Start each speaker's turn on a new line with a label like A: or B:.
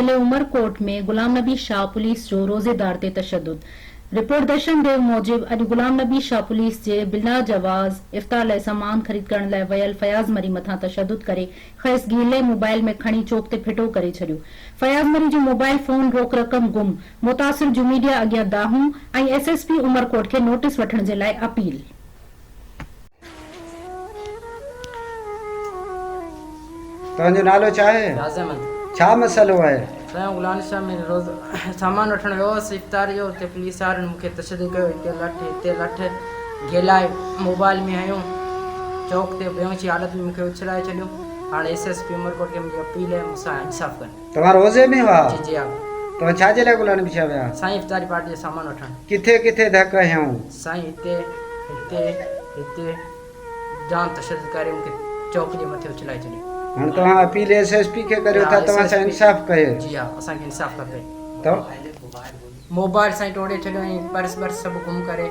A: जिले उमरकोट में गुलाम नबी शाह पुलिस जो रोजेदार ते तशद्दुद। रिपोर्ट दर्शन देव मूजिब अॼु गुलाम नबी शाह पुलिस जे बिना जवाज़ इफ्तार लाइ सामान ख़रीद करण लाइ वयल फयाज़ मरी मथां तशद्दुद करे खेसि गीले मोबाइल में खणी चौक ते फिटो करे छॾियो। फयाज़ मरी जो मोबाइल फोन रोक रक़म गुम, मुतासिर जूं मीडिया अॻियां दाहूं ऐं एसएसपी उमरकोट खे नोटिस वठण जे लाइ अपील।
B: तव्हांजो नालो छा आहे? छा मसइलो आहे?
C: गुलाम शाह में रोज़ सामान वठण वियो हुअसि इफ़्तार जो, हुते पुलिस वारनि मूंखे तशद्दुद कयो, हिते लठ घेलाए मोबाइल में हयूं, चौक ते बेहोशी हालत में मूंखे उछलाए छॾियो। हाणे एसएसपी उमरकोट खे मुंहिंजी अपील आहे मूंसां इंसाफ़ कनि।
B: तव्हां रोज़े में हुआ?
C: जी जी हा।
B: तव्हां छाजे लाइ गुलाम नबी शाह विया?
C: साईं इफ़्तारी पार्टी जो सामान वठण।
B: किथे किथे धक हयूं?
C: साईं हिते जाम तशद्दुद करे मूंखे चौक जे मथे उछलाए छॾियो।
B: हाणे तव्हां अपील एसएसपी खे करियो था तव्हां सां इंसाफ़ कयो?
C: जी हा, असांखे इंसाफ़ खपे।
B: तो
C: मोबाइल साईं टोड़े छॾियो ऐं पर्स सभु गुम करे